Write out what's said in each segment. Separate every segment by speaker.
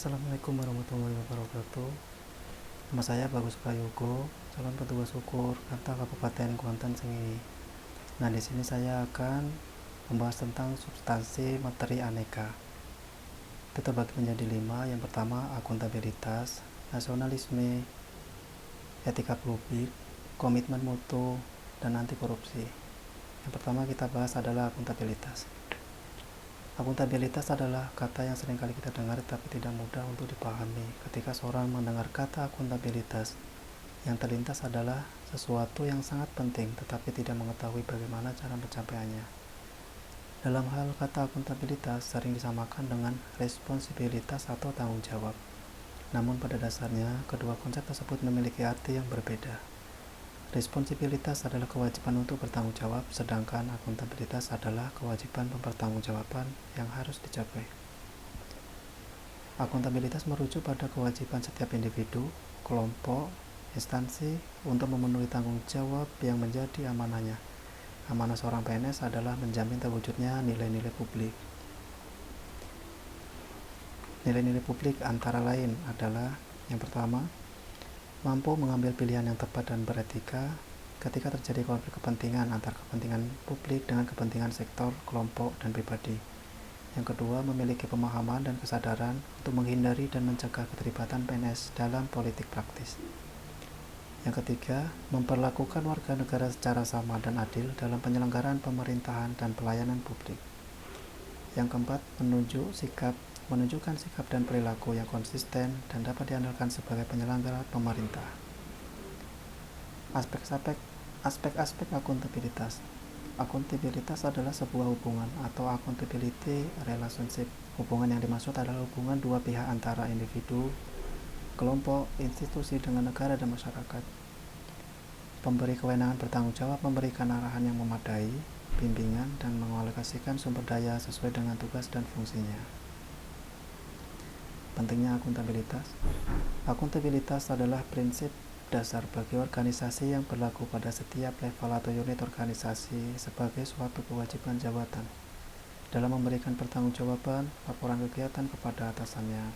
Speaker 1: Assalamualaikum warahmatullahi wabarakatuh. Nama saya Bagus Prayogo, calon petugas ukur Kata Kabupaten Kuantan Sengingi. Nah, di sini saya akan membahas tentang substansi materi aneka. Itu terbagi menjadi 5. Yang pertama, akuntabilitas, nasionalisme, etika publik, komitmen mutu, dan anti korupsi. Yang pertama kita bahas adalah akuntabilitas. Akuntabilitas adalah kata yang seringkali kita dengar tapi tidak mudah untuk dipahami. Ketika seorang mendengar kata akuntabilitas, yang terlintas adalah sesuatu yang sangat penting tetapi tidak mengetahui bagaimana cara mencapainya. Dalam hal kata akuntabilitas sering disamakan dengan responsibilitas atau tanggung jawab. Namun pada dasarnya, kedua konsep tersebut memiliki arti yang berbeda. Responsibilitas adalah kewajiban untuk bertanggung jawab, sedangkan akuntabilitas adalah kewajiban mempertanggungjawaban yang harus dicapai. Akuntabilitas merujuk pada kewajiban setiap individu, kelompok, instansi untuk memenuhi tanggung jawab yang menjadi amanahnya. Amanah seorang PNS adalah menjamin terwujudnya nilai-nilai publik. Nilai-nilai publik antara lain adalah yang pertama, mampu mengambil pilihan yang tepat dan beretika ketika terjadi konflik kepentingan antar kepentingan publik dengan kepentingan sektor, kelompok, dan pribadi. Yang kedua, memiliki pemahaman dan kesadaran untuk menghindari dan mencegah keterlibatan PNS dalam politik praktis. Yang ketiga, memperlakukan warga negara secara sama dan adil dalam penyelenggaraan pemerintahan dan pelayanan publik. Yang keempat, menunjukkan sikap dan perilaku yang konsisten dan dapat diandalkan sebagai penyelenggara pemerintah. Aspek-aspek akuntabilitas. Akuntabilitas adalah sebuah hubungan atau accountability relationship. Hubungan yang dimaksud adalah hubungan dua pihak antara individu, kelompok, institusi dengan negara dan masyarakat. Pemberi kewenangan bertanggung jawab memberikan arahan yang memadai, bimbingan, dan mengalokasikan sumber daya sesuai dengan tugas dan fungsinya. Pentingnya akuntabilitas. Akuntabilitas adalah prinsip dasar bagi organisasi yang berlaku pada setiap level atau unit organisasi sebagai suatu kewajiban jabatan dalam memberikan pertanggungjawaban laporan kegiatan kepada atasannya.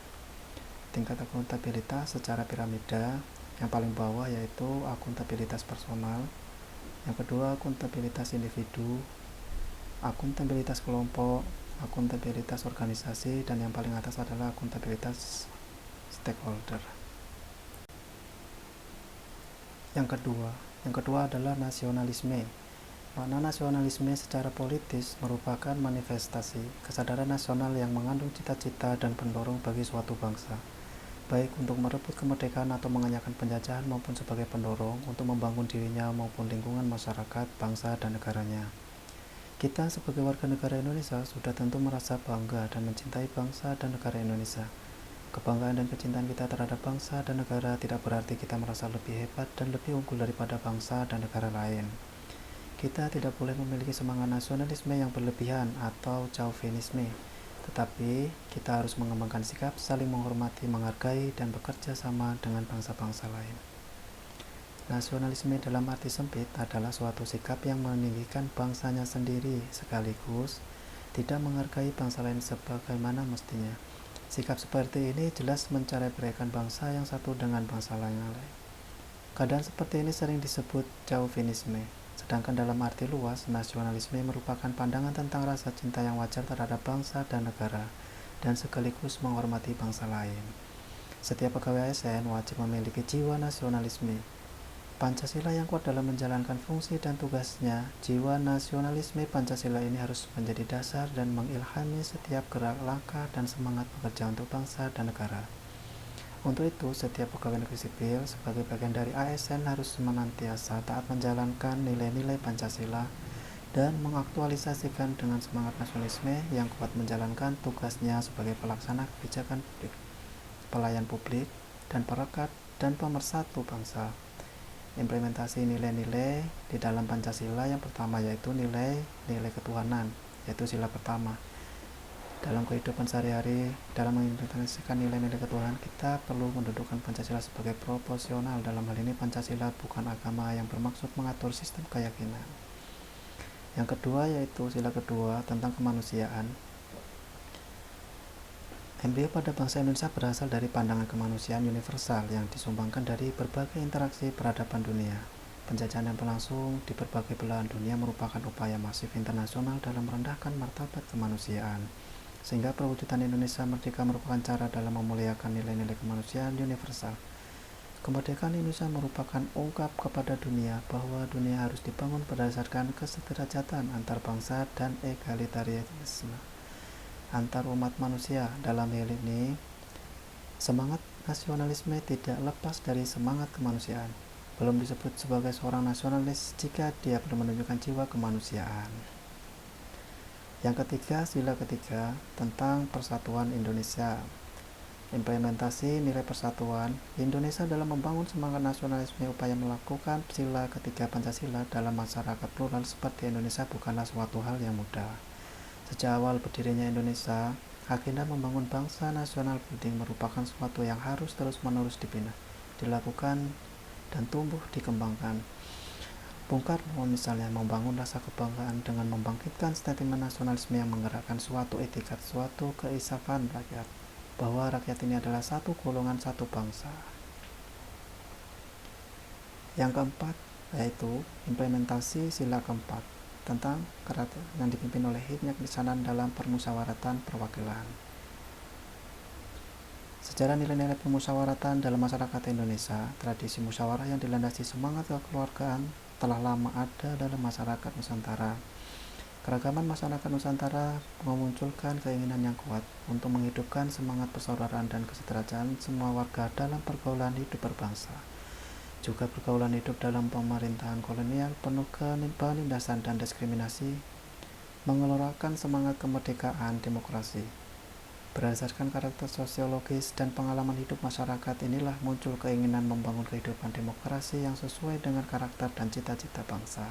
Speaker 1: Tingkat akuntabilitas secara piramida, yang paling bawah yaitu akuntabilitas personal, yang kedua akuntabilitas individu, akuntabilitas kelompok, akuntabilitas organisasi, dan yang paling atas adalah akuntabilitas stakeholder. Yang kedua adalah nasionalisme. Makna nasionalisme secara politis merupakan manifestasi kesadaran nasional yang mengandung cita-cita dan pendorong bagi suatu bangsa, baik untuk merebut kemerdekaan atau mengenyahkan penjajahan maupun sebagai pendorong untuk membangun dirinya maupun lingkungan masyarakat, bangsa, dan negaranya. Kita sebagai warga negara Indonesia sudah tentu merasa bangga dan mencintai bangsa dan negara Indonesia. Kebanggaan dan kecintaan kita terhadap bangsa dan negara tidak berarti kita merasa lebih hebat dan lebih unggul daripada bangsa dan negara lain. Kita tidak boleh memiliki semangat nasionalisme yang berlebihan atau chauvinisme, tetapi kita harus mengembangkan sikap saling menghormati, menghargai, dan bekerja sama dengan bangsa-bangsa lain. Nasionalisme dalam arti sempit adalah suatu sikap yang meninggikan bangsanya sendiri sekaligus tidak menghargai bangsa lain sebagaimana mestinya. Sikap seperti ini jelas mencerai-beraikan bangsa yang satu dengan bangsa lain. Keadaan seperti ini sering disebut chauvinisme, sedangkan dalam arti luas, nasionalisme merupakan pandangan tentang rasa cinta yang wajar terhadap bangsa dan negara, dan sekaligus menghormati bangsa lain. Setiap pegawai ASN wajib memiliki jiwa nasionalisme. Pancasila yang kuat dalam menjalankan fungsi dan tugasnya. Jiwa nasionalisme Pancasila ini harus menjadi dasar dan mengilhami setiap gerak langkah dan semangat bekerja untuk bangsa dan negara. Untuk itu, setiap pegawai negeri sipil sebagai bagian dari ASN harus senantiasa taat menjalankan nilai-nilai Pancasila dan mengaktualisasikan dengan semangat nasionalisme yang kuat menjalankan tugasnya sebagai pelaksana kebijakan publik, pelayan publik, dan perekat dan pemersatu bangsa. Implementasi nilai-nilai di dalam Pancasila yang pertama yaitu nilai ketuhanan, yaitu sila pertama. Dalam kehidupan sehari-hari, dalam mengimplementasikan nilai-nilai ketuhanan, kita perlu mendudukkan Pancasila sebagai proporsional. Dalam hal ini Pancasila bukan agama yang bermaksud mengatur sistem keyakinan. Yang kedua yaitu sila kedua tentang kemanusiaan. Embrio pada bangsa Indonesia berasal dari pandangan kemanusiaan universal yang disumbangkan dari berbagai interaksi peradaban dunia. Penjajahan yang berlangsung di berbagai belahan dunia merupakan upaya masif internasional dalam merendahkan martabat kemanusiaan, sehingga perwujudan Indonesia merdeka merupakan cara dalam memuliakan nilai-nilai kemanusiaan universal. Kemerdekaan Indonesia merupakan ungkap kepada dunia bahwa dunia harus dibangun berdasarkan kesederajatan antar bangsa dan egalitarisme antar umat manusia. Dalam hal ini, semangat nasionalisme tidak lepas dari semangat kemanusiaan. Belum disebut sebagai seorang nasionalis jika dia belum menunjukkan jiwa kemanusiaan. Yang ketiga, sila ketiga tentang persatuan Indonesia. Implementasi nilai persatuan Indonesia dalam membangun semangat nasionalisme. Upaya melakukan sila ketiga Pancasila dalam masyarakat plural seperti Indonesia bukanlah suatu hal yang mudah. Sejak awal berdirinya Indonesia, agenda membangun bangsa nasional building merupakan suatu yang harus terus-menerus dibina, dilakukan, dan tumbuh dikembangkan. Bung Karno misalnya membangun rasa kebanggaan dengan membangkitkan sentimen nasionalisme yang menggerakkan suatu etikat, suatu keisafan rakyat, bahwa rakyat ini adalah satu golongan, satu bangsa. Yang keempat, yaitu implementasi sila keempat tentang kerajaan yang dipimpin oleh Hikmat Kebijaksanaan dalam permusyawaratan perwakilan. Sejarah nilai-nilai permusyawaratan dalam masyarakat Indonesia, tradisi musyawarah yang dilandasi semangat kekeluargaan telah lama ada dalam masyarakat Nusantara. Keragaman masyarakat Nusantara memunculkan keinginan yang kuat untuk menghidupkan semangat persaudaraan dan kesejahteraan semua warga dalam pergaulan hidup berbangsa. Juga pergaulan hidup dalam pemerintahan kolonial penuh penindasan dan diskriminasi, mengelorakan semangat kemerdekaan demokrasi. Berdasarkan karakter sosiologis dan pengalaman hidup masyarakat inilah muncul keinginan membangun kehidupan demokrasi yang sesuai dengan karakter dan cita-cita bangsa,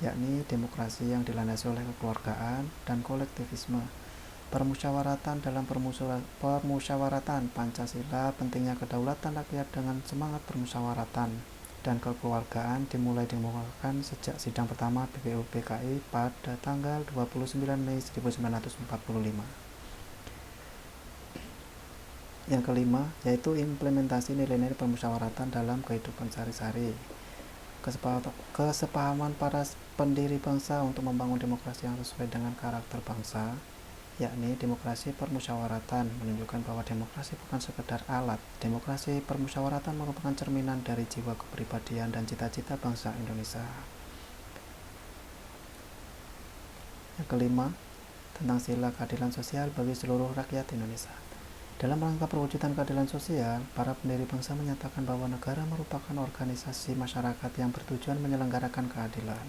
Speaker 1: yakni demokrasi yang dilandasi oleh kekeluargaan dan kolektivisme. Permusyawaratan dalam permusyawaratan Pancasila, pentingnya kedaulatan rakyat dengan semangat permusyawaratan dan kekeluargaan dimulai dikemukakan sejak sidang pertama BPUPKI pada tanggal 29 Mei 1945. Yang kelima, yaitu implementasi nilai-nilai permusyawaratan dalam kehidupan sehari-hari. Kesepahaman para pendiri bangsa untuk membangun demokrasi yang sesuai dengan karakter bangsa, yakni demokrasi permusyawaratan, menunjukkan bahwa demokrasi bukan sekedar alat. Demokrasi permusyawaratan merupakan cerminan dari jiwa kepribadian dan cita-cita bangsa Indonesia. Yang kelima, tentang sila keadilan sosial bagi seluruh rakyat Indonesia. Dalam rangka perwujudan keadilan sosial, para pendiri bangsa menyatakan bahwa negara merupakan organisasi masyarakat yang bertujuan menyelenggarakan keadilan.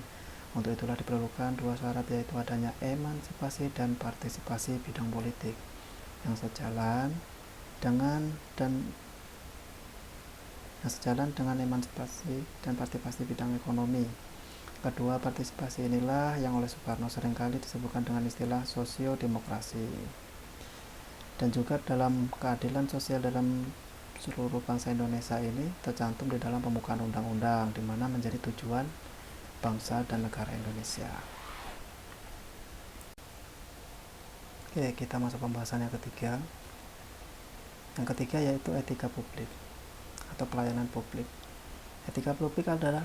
Speaker 1: Untuk itulah diperlukan dua syarat, yaitu adanya emansipasi dan partisipasi bidang politik yang sejalan dengan emansipasi dan partisipasi bidang ekonomi. Kedua partisipasi inilah yang oleh Soekarno seringkali disebutkan dengan istilah sosiodemokrasi. Dan juga dalam keadilan sosial dalam seluruh bangsa Indonesia ini tercantum di dalam pembukaan undang-undang, di mana menjadi tujuan bangsa dan negara Indonesia. Oke, kita masuk pembahasan yang ketiga. Yang ketiga yaitu etika publik atau pelayanan publik. Etika publik adalah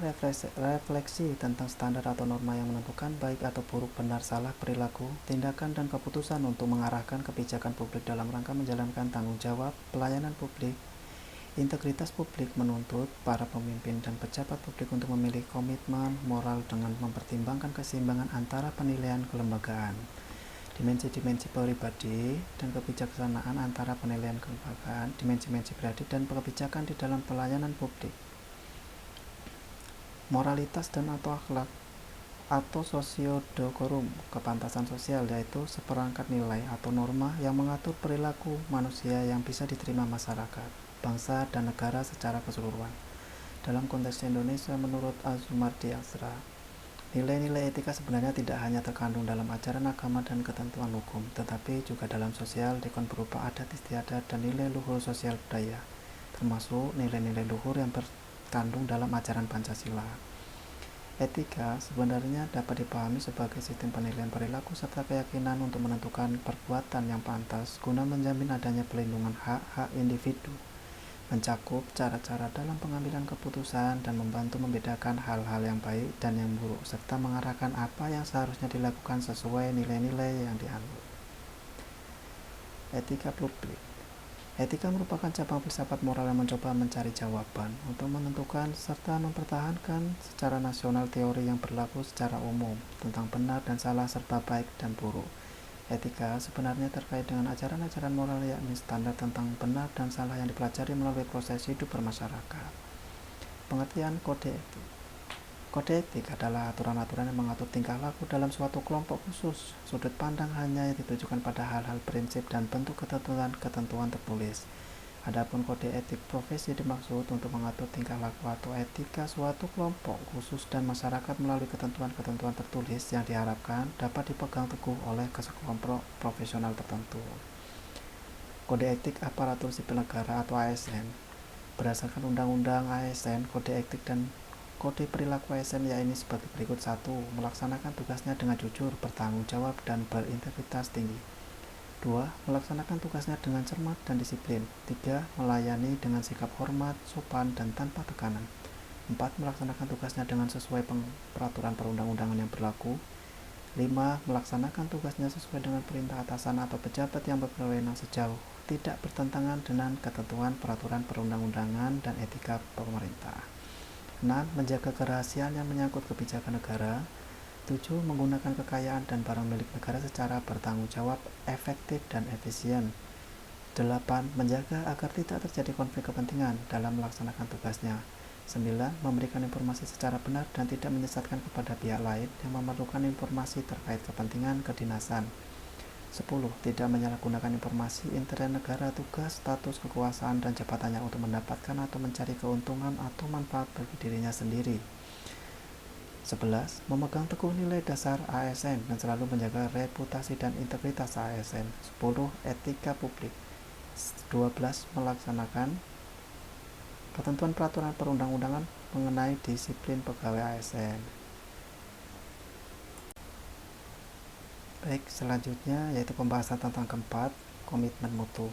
Speaker 1: refleksi tentang standar atau norma yang menentukan baik atau buruk, benar salah perilaku, tindakan, dan keputusan untuk mengarahkan kebijakan publik dalam rangka menjalankan tanggung jawab pelayanan publik. Integritas publik menuntut para pemimpin dan pejabat publik untuk memiliki komitmen moral dengan mempertimbangkan keseimbangan antara penilaian kelembagaan, dimensi-dimensi pribadi, dan kebijaksanaan antara penilaian kelembagaan, dimensi-dimensi pribadi, dan kebijakan di dalam pelayanan publik. Moralitas dan atau akhlak atau sosiodekorum, kepantasan sosial, yaitu seperangkat nilai atau norma yang mengatur perilaku manusia yang bisa diterima masyarakat, bangsa, dan negara secara keseluruhan. Dalam konteks Indonesia, menurut Azumardi Azra, nilai-nilai etika sebenarnya tidak hanya terkandung dalam ajaran agama dan ketentuan hukum, tetapi juga dalam sosial dikon berupa adat istiadat dan nilai luhur sosial budaya, termasuk nilai-nilai luhur yang terkandung dalam ajaran Pancasila. Etika sebenarnya dapat dipahami sebagai sistem penilaian perilaku serta keyakinan untuk menentukan perbuatan yang pantas guna menjamin adanya pelindungan hak-hak individu, mencakup cara-cara dalam pengambilan keputusan dan membantu membedakan hal-hal yang baik dan yang buruk, serta mengarahkan apa yang seharusnya dilakukan sesuai nilai-nilai yang dianut. Etika publik. Etika merupakan cabang filsafat moral yang mencoba mencari jawaban untuk menentukan serta mempertahankan secara nasional teori yang berlaku secara umum tentang benar dan salah serta baik dan buruk. Etika sebenarnya terkait dengan ajaran-ajaran moral, yakni standar tentang benar dan salah yang dipelajari melalui proses hidup bermasyarakat. Pengertian kode etik. Kode etik adalah aturan-aturan yang mengatur tingkah laku dalam suatu kelompok khusus. Sudut pandang hanya ditujukan pada hal-hal prinsip dan bentuk ketentuan tertulis. Adapun kode etik profesi dimaksud untuk mengatur tingkah laku atau etika suatu kelompok khusus dan masyarakat melalui ketentuan-ketentuan tertulis yang diharapkan dapat dipegang teguh oleh sekelompok profesional tertentu. Kode etik aparatur sipil negara atau ASN. Berdasarkan Undang-Undang ASN, kode etik dan kode perilaku ASN yaitu sebagai berikut. 1. Melaksanakan tugasnya dengan jujur, bertanggung jawab, dan berintegritas tinggi. 2. Melaksanakan tugasnya dengan cermat dan disiplin. 3. Melayani dengan sikap hormat, sopan, dan tanpa tekanan. 4. Melaksanakan tugasnya dengan sesuai peraturan perundang-undangan yang berlaku. 5. Melaksanakan tugasnya sesuai dengan perintah atasan atau pejabat yang berwenang sejauh tidak bertentangan dengan ketentuan peraturan perundang-undangan dan etika pemerintah. 6. Menjaga kerahasiaan yang menyangkut kebijakan negara. 7. Menggunakan kekayaan dan barang milik negara secara bertanggung jawab, efektif, dan efisien. 8. Menjaga agar tidak terjadi konflik kepentingan dalam melaksanakan tugasnya. 9. Memberikan informasi secara benar dan tidak menyesatkan kepada pihak lain yang memerlukan informasi terkait kepentingan kedinasan. 10. Tidak menyalahgunakan informasi intern negara, tugas, status, kekuasaan, dan jabatannya untuk mendapatkan atau mencari keuntungan atau manfaat bagi dirinya sendiri. 11. Memegang teguh nilai dasar ASN dan selalu menjaga reputasi dan integritas ASN. 10. Etika publik. 12. Melaksanakan ketentuan peraturan perundang-undangan mengenai disiplin pegawai ASN. Baik, selanjutnya yaitu pembahasan tentang keempat, komitmen mutu.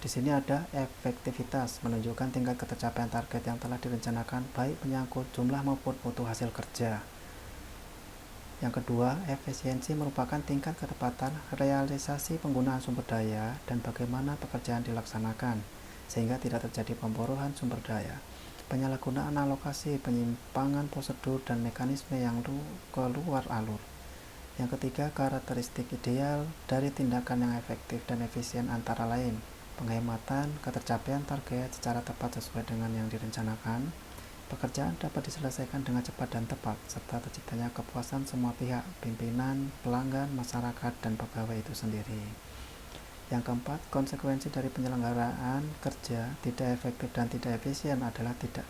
Speaker 1: Di sini ada efektivitas, menunjukkan tingkat ketercapaian target yang telah direncanakan baik menyangkut jumlah maupun mutu hasil kerja. Yang kedua, efisiensi merupakan tingkat ketepatan realisasi penggunaan sumber daya dan bagaimana pekerjaan dilaksanakan, sehingga tidak terjadi pemborohan sumber daya, penyalahgunaan alokasi, penyimpangan prosedur, dan mekanisme yang keluar alur. Yang ketiga, karakteristik ideal dari tindakan yang efektif dan efisien antara lain penghematan, ketercapaian target secara tepat sesuai dengan yang direncanakan, pekerjaan dapat diselesaikan dengan cepat dan tepat, serta terciptanya kepuasan semua pihak, pimpinan, pelanggan, masyarakat, dan pegawai itu sendiri. Yang keempat, konsekuensi dari penyelenggaraan kerja tidak efektif dan tidak efisien adalah tidak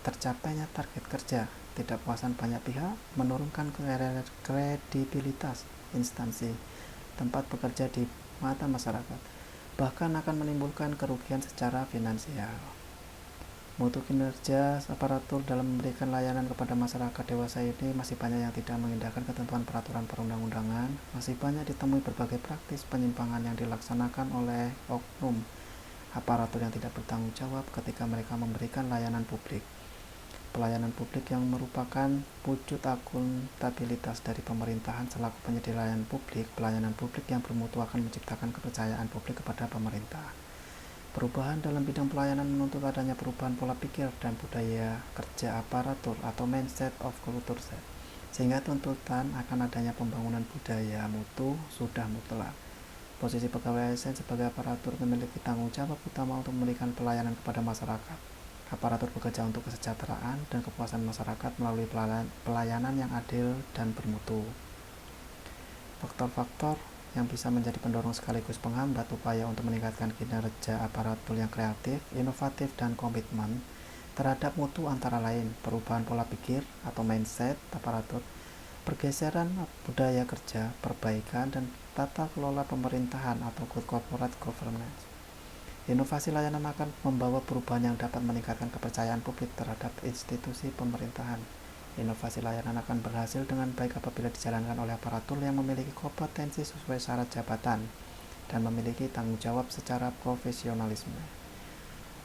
Speaker 1: tercapainya target kerja, tidak puasan banyak pihak, menurunkan kredibilitas instansi tempat bekerja di mata masyarakat, bahkan akan menimbulkan kerugian secara finansial. Mutu kinerja aparatur dalam memberikan layanan kepada masyarakat dewasa ini masih banyak yang tidak mengindahkan ketentuan peraturan perundang-undangan, masih banyak ditemui berbagai praktis penyimpangan yang dilaksanakan oleh oknum aparatur yang tidak bertanggung jawab ketika mereka memberikan layanan publik. Pelayanan publik yang merupakan wujud akuntabilitas dari pemerintahan selaku penyedia layanan publik. Pelayanan publik yang bermutu akan menciptakan kepercayaan publik kepada pemerintah. Perubahan dalam bidang pelayanan menuntut adanya perubahan pola pikir dan budaya kerja aparatur atau mindset of culture set, sehingga tuntutan akan adanya pembangunan budaya mutu sudah mutlak. Posisi pegawai ASN sebagai aparatur memiliki tanggung jawab utama untuk memberikan pelayanan kepada masyarakat. Aparatur bekerja untuk kesejahteraan dan kepuasan masyarakat melalui pelayanan yang adil dan bermutu. Faktor-faktor yang bisa menjadi pendorong sekaligus penghambat upaya untuk meningkatkan kinerja aparatur yang kreatif, inovatif, dan komitmen terhadap mutu antara lain perubahan pola pikir atau mindset aparatur, pergeseran budaya kerja, perbaikan dan tata kelola pemerintahan atau good corporate governance. Inovasi layanan akan membawa perubahan yang dapat meningkatkan kepercayaan publik terhadap institusi pemerintahan. Inovasi layanan akan berhasil dengan baik apabila dijalankan oleh aparatur yang memiliki kompetensi sesuai syarat jabatan dan memiliki tanggung jawab secara profesionalisme.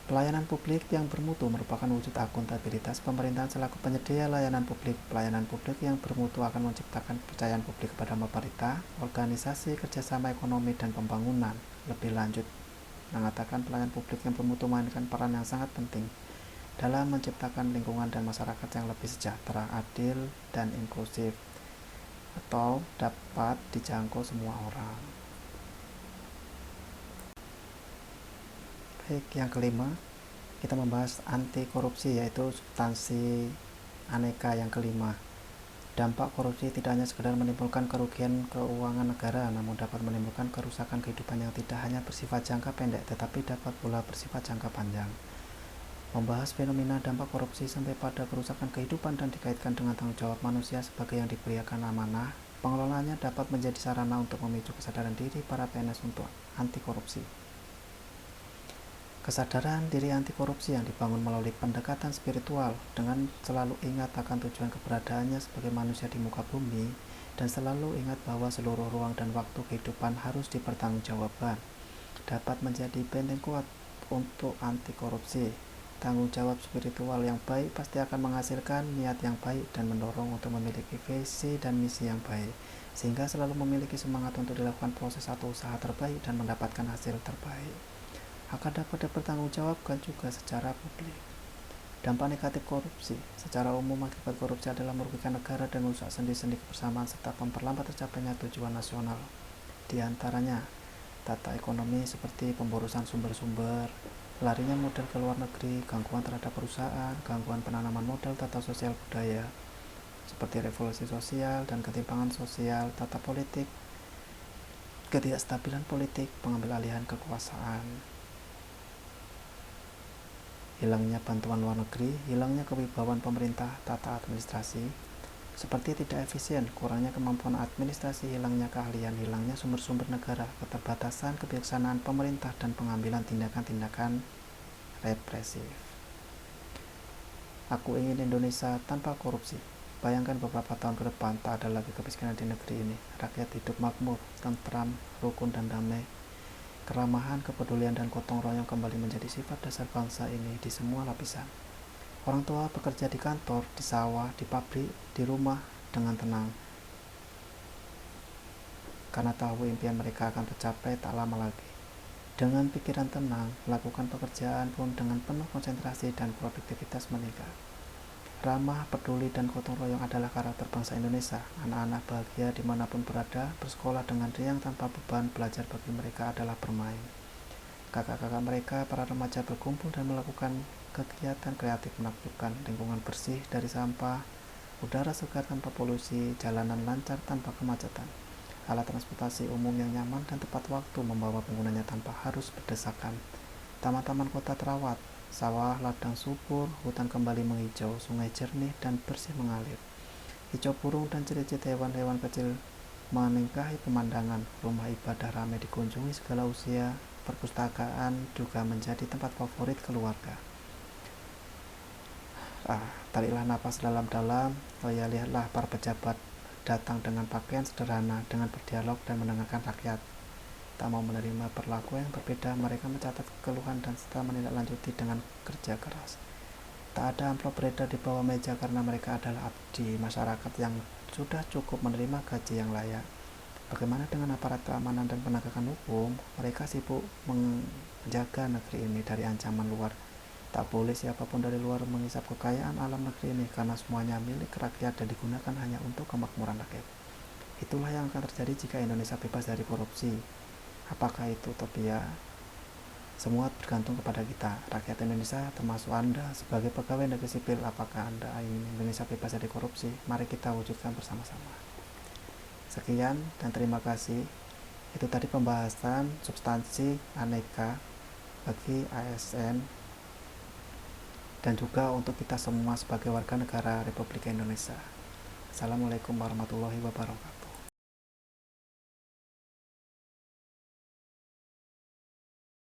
Speaker 1: Pelayanan publik yang bermutu merupakan wujud akuntabilitas pemerintahan selaku penyedia layanan publik. Pelayanan publik yang bermutu akan menciptakan kepercayaan publik kepada pemerintah, organisasi, kerjasama ekonomi, dan pembangunan. Lebih lanjut, mengatakan pelayanan publik yang bermutu memainkan peran yang sangat penting dalam menciptakan lingkungan dan masyarakat yang lebih sejahtera, adil, dan inklusif, atau dapat dijangkau semua orang. Baik, yang kelima, kita membahas anti korupsi, yaitu substansi aneka yang kelima. Dampak korupsi tidak hanya sekedar menimbulkan kerugian keuangan negara, namun dapat menimbulkan kerusakan kehidupan yang tidak hanya bersifat jangka pendek, tetapi dapat pula bersifat jangka panjang. Membahas fenomena dampak korupsi sampai pada kerusakan kehidupan dan dikaitkan dengan tanggung jawab manusia sebagai yang diberikan amanah, pengelolaannya dapat menjadi sarana untuk memicu kesadaran diri para PNS untuk anti korupsi. Kesadaran diri anti korupsi yang dibangun melalui pendekatan spiritual dengan selalu ingat akan tujuan keberadaannya sebagai manusia di muka bumi dan selalu ingat bahwa seluruh ruang dan waktu kehidupan harus dipertanggungjawabkan, dapat menjadi benteng kuat untuk anti korupsi. Tanggung jawab spiritual yang baik pasti akan menghasilkan niat yang baik dan mendorong untuk memiliki visi dan misi yang baik, sehingga selalu memiliki semangat untuk dilakukan proses atau usaha terbaik dan mendapatkan hasil terbaik. Akan dapat dipertanggungjawabkan juga secara publik. Dampak negatif korupsi secara umum akibat korupsi adalah merugikan negara dan merusak sendi-sendi kebersamaan serta memperlambat tercapainya tujuan nasional. Di antaranya, tata ekonomi seperti pemborosan sumber-sumber, larinya modal ke luar negeri, gangguan terhadap perusahaan, gangguan penanaman modal, tata sosial budaya, seperti revolusi sosial dan ketimpangan sosial, tata politik, ketidakstabilan politik, pengambil alihan kekuasaan, hilangnya bantuan luar negeri, hilangnya kewibawaan pemerintah, tata administrasi, seperti tidak efisien, kurangnya kemampuan administrasi, hilangnya keahlian, hilangnya sumber-sumber negara, keterbatasan kebijaksanaan pemerintah, dan pengambilan tindakan-tindakan represif. Aku ingin Indonesia tanpa korupsi. Bayangkan beberapa tahun ke depan tak ada lagi kemiskinan di negeri ini. Rakyat hidup makmur, tentram, rukun, dan damai. Keramahan, kepedulian, dan gotong royong kembali menjadi sifat dasar bangsa ini di semua lapisan. Orang tua bekerja di kantor, di sawah, di pabrik, di rumah dengan tenang, karena tahu impian mereka akan tercapai tak lama lagi. Dengan pikiran tenang, melakukan pekerjaan pun dengan penuh konsentrasi dan produktivitas meningkat. Ramah, peduli, dan gotong royong adalah karakter bangsa Indonesia. Anak-anak bahagia dimanapun berada, bersekolah dengan riang tanpa beban, belajar bagi mereka adalah bermain. Kakak-kakak mereka, para remaja berkumpul dan melakukan kegiatan kreatif menakjubkan, lingkungan bersih dari sampah, udara segar tanpa polusi, jalanan lancar tanpa kemacetan, alat transportasi umum yang nyaman dan tepat waktu membawa penggunanya tanpa harus berdesakan, taman-taman kota terawat, sawah ladang subur, hutan kembali menghijau, sungai jernih dan bersih mengalir, hijau burung dan ciri-ciri hewan-hewan kecil meninggahi pemandangan, rumah ibadah ramai dikunjungi segala usia, perpustakaan juga menjadi tempat favorit keluarga. Tariklah napas dalam-dalam, lihatlah para pejabat datang dengan pakaian sederhana, dengan berdialog dan mendengarkan rakyat. Tak mau menerima perlakuan yang berbeda, mereka mencatat keluhan dan setelah menindaklanjuti dengan kerja keras. Tak ada amplop beredar di bawah meja karena mereka adalah abdi masyarakat yang sudah cukup menerima gaji yang layak. Bagaimana dengan aparat keamanan dan penegakan hukum? Mereka sibuk menjaga negeri ini dari ancaman luar. Tak boleh siapapun dari luar menghisap kekayaan alam negeri ini karena semuanya milik rakyat dan digunakan hanya untuk kemakmuran rakyat. Itulah yang akan terjadi jika Indonesia bebas dari korupsi. Apakah itu utopia? Semua tergantung kepada kita, rakyat Indonesia, termasuk Anda sebagai pegawai negeri sipil. Apakah Anda ingin Indonesia bebas dari korupsi? Mari kita wujudkan bersama-sama. Sekian dan terima kasih. Itu tadi pembahasan substansi aneka bagi ASN dan juga untuk kita semua sebagai warga negara Republik Indonesia. Assalamualaikum warahmatullahi wabarakatuh.